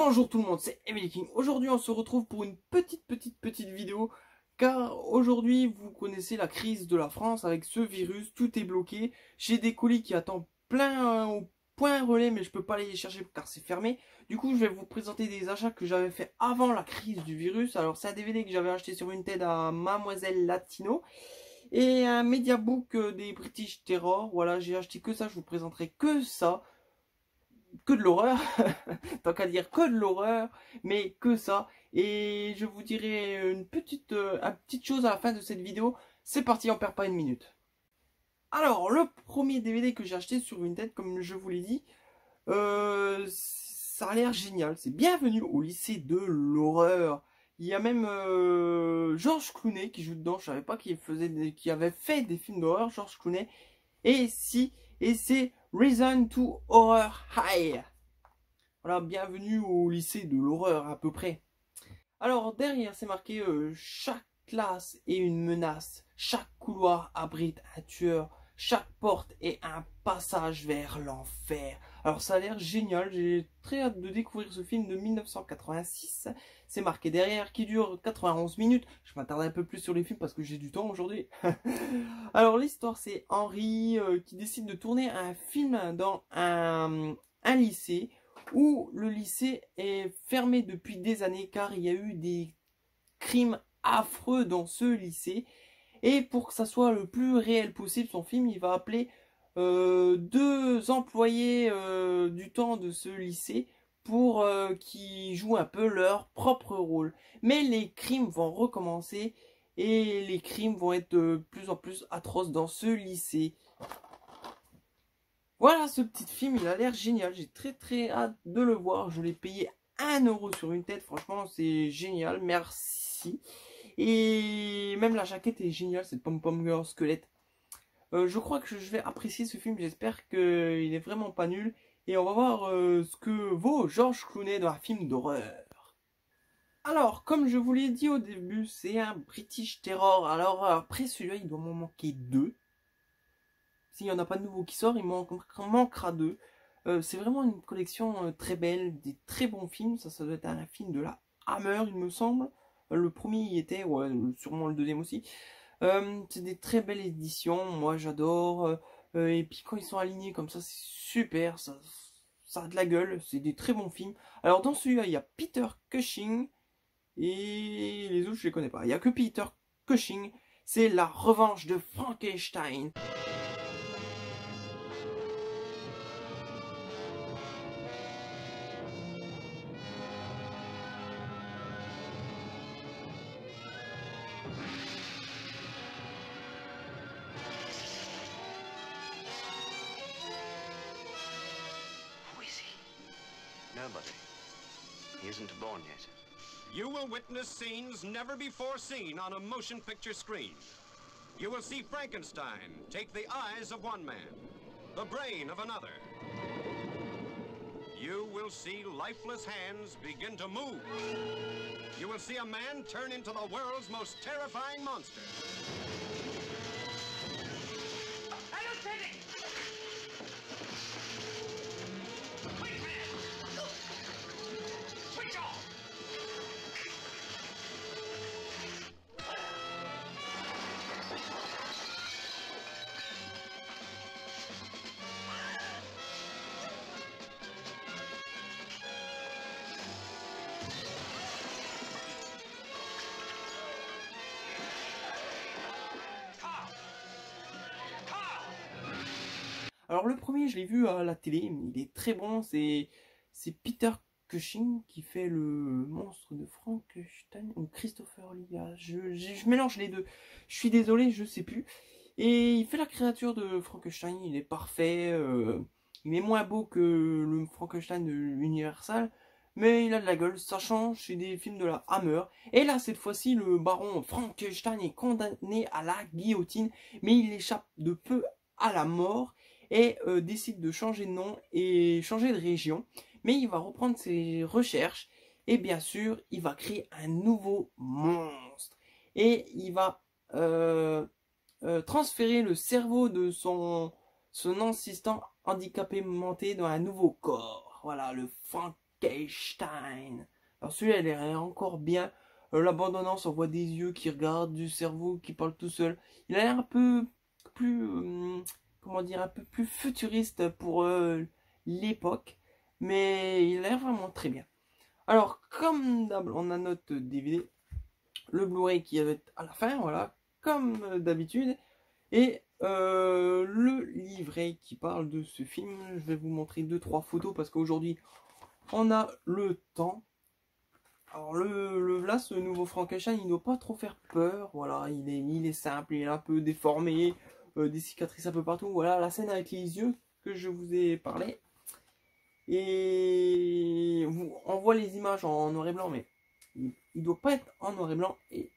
Bonjour tout le monde, c'est Emily King. Aujourd'hui on se retrouve pour une petite vidéo. Car aujourd'hui vous connaissez la crise de la France avec ce virus, tout est bloqué. J'ai des colis qui attendent plein au point relais mais je peux pas les chercher car c'est fermé. Du coup je vais vous présenter des achats que j'avais fait avant la crise du virus. Alors c'est un DVD que j'avais acheté sur une TED à Mademoiselle Latino. Et un mediabook des British Terror. Voilà, j'ai acheté que ça, je vous présenterai que ça. Que de l'horreur, tant qu'à dire que de l'horreur, mais que ça. Et je vous dirai une petite chose à la fin de cette vidéo. C'est parti, on perd pas une minute. Alors, le premier DVD que j'ai acheté sur une tête, comme je vous l'ai dit, ça a l'air génial. C'est Bienvenue au lycée de l'horreur. Il y a même George Clooney qui joue dedans. Je savais pas qu'il avait fait des films d'horreur, George Clooney. Et c'est Reason to Horror High. Voilà, bienvenue au lycée de l'horreur à peu près. Alors derrière c'est marqué chaque classe est une menace, chaque couloir abrite un tueur, chaque porte est un passage vers l'enfer. Alors ça a l'air génial, j'ai très hâte de découvrir ce film de 1986. C'est marqué derrière, qui dure 91 minutes. Je m'attarde un peu plus sur les films parce que j'ai du temps aujourd'hui. Alors l'histoire c'est Henry qui décide de tourner un film dans un lycée où le lycée est fermé depuis des années car il y a eu des crimes affreux dans ce lycée. Et pour que ça soit le plus réel possible, son film, il va appeler deux employés du temps de ce lycée pour qui jouent un peu leur propre rôle. Mais les crimes vont recommencer et les crimes vont être de plus en plus atroces dans ce lycée. Voilà, ce petit film, il a l'air génial. J'ai très hâte de le voir. Je l'ai payé 1 € sur une tête. Franchement, c'est génial. Merci. Et même la jaquette est géniale. C'est Pom Pom Girl Squelette. Je crois que je vais apprécier ce film. J'espère qu'il est vraiment pas nul. Et on va voir ce que vaut George Clooney dans un film d'horreur. Alors, comme je vous l'ai dit au début, c'est un British Terror. Alors, après celui-là, il doit m'en manquer 2. S'il n'y en a pas de nouveau qui sort, il manquera 2. C'est vraiment une collection très belle, des très bons films. Ça doit être un film de la Hammer, il me semble. Le premier y était, ouais, sûrement le deuxième aussi. C'est des très belles éditions, moi j'adore. Et puis quand ils sont alignés comme ça, c'est super, ça a de la gueule, c'est des très bons films. Alors dans celui-là, il y a Peter Cushing. Et les autres, je les connais pas. Il n'y a que Peter Cushing. C'est La Revanche de Frankenstein. Nobody. He isn't born yet. You will witness scenes never before seen on a motion picture screen. You will see Frankenstein take the eyes of one man, the brain of another. You will see lifeless hands begin to move. You will see a man turn into the world's most terrifying monster. Alors le premier, je l'ai vu à la télé, mais il est très bon. C'est Peter Cushing qui fait le monstre de Frankenstein ou Christopher Lee. Je mélange les deux. Je suis désolé, je sais plus. Et il fait la créature de Frankenstein. Il est parfait. Il est moins beau que le Frankenstein de Universal, mais il a de la gueule. Ça change. C'est des films de la Hammer. Et là, cette fois-ci, le baron Frankenstein est condamné à la guillotine, mais il échappe de peu à la mort. Et décide de changer de nom et changer de région. Mais il va reprendre ses recherches et bien sûr, il va créer un nouveau monstre. Et il va transférer le cerveau de son assistant handicapé menté dans un nouveau corps. Voilà, le Frankenstein. Alors celui-là, elle est encore bien. L'abandonnance, on voit des yeux qui regardent, du cerveau qui parle tout seul. Il a l'air un peu plus, comment dire, un peu plus futuriste pour l'époque. Mais il a l'air vraiment très bien. Alors, comme d'hab, on a notre DVD, le Blu-ray qui va être à la fin, voilà, comme d'habitude. Et le livret qui parle de ce film. Je vais vous montrer 2-3 photos parce qu'aujourd'hui, on a le temps. Alors là, ce nouveau Frankenstein, il ne doit pas trop faire peur. Voilà, il est simple, il est un peu déformé, des cicatrices un peu partout. Voilà, la scène avec les yeux que je vous ai parlé. Et on voit les images en noir et blanc, mais il ne doit pas être en noir et blanc. Et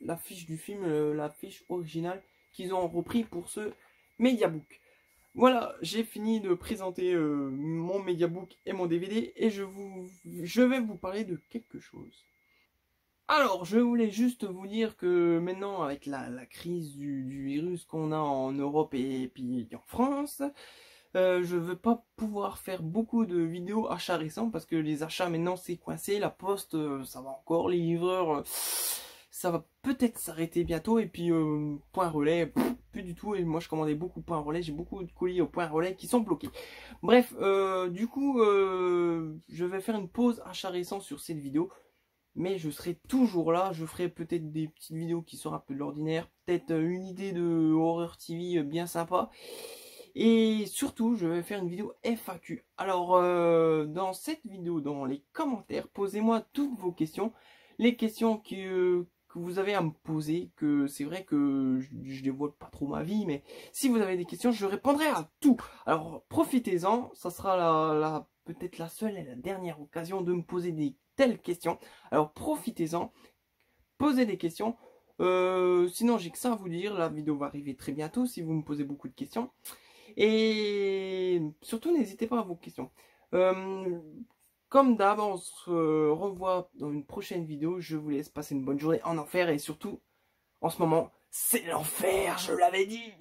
l'affiche du film, l'affiche originale qu'ils ont repris pour ce Mediabook. Voilà, j'ai fini de présenter mon Mediabook et mon DVD et je vais vous parler de quelque chose. Alors, je voulais juste vous dire que maintenant, avec la crise du virus qu'on a en Europe et puis en France, je ne vais pas pouvoir faire beaucoup de vidéos achats récents parce que les achats maintenant c'est coincé, la poste ça va encore, les livreurs ça va peut-être s'arrêter bientôt et puis Point Relais, plus du tout. Et moi je commandais beaucoup Point Relais, j'ai beaucoup de colis au Point Relais qui sont bloqués. Bref, du coup je vais faire une pause achat récent sur cette vidéo. Mais je serai toujours là, je ferai peut-être des petites vidéos qui sortent un peu de l'ordinaire, peut-être une idée de Horror TV bien sympa. Et surtout, je vais faire une vidéo FAQ. Alors, dans cette vidéo, dans les commentaires, posez-moi toutes vos questions. Les questions que vous avez à me poser, que c'est vrai que je dévoile pas trop ma vie, mais si vous avez des questions, je répondrai à tout. Alors, profitez-en, ça sera peut-être la seule et la dernière occasion de me poser des telles questions. Alors, profitez-en, posez des questions. Sinon, j'ai que ça à vous dire, la vidéo va arriver très bientôt si vous me posez beaucoup de questions. Et surtout, n'hésitez pas à vos questions. Comme d'hab, on se revoit dans une prochaine vidéo. Je vous laisse passer une bonne journée en enfer. Et surtout, en ce moment, c'est l'enfer, je l'avais dit.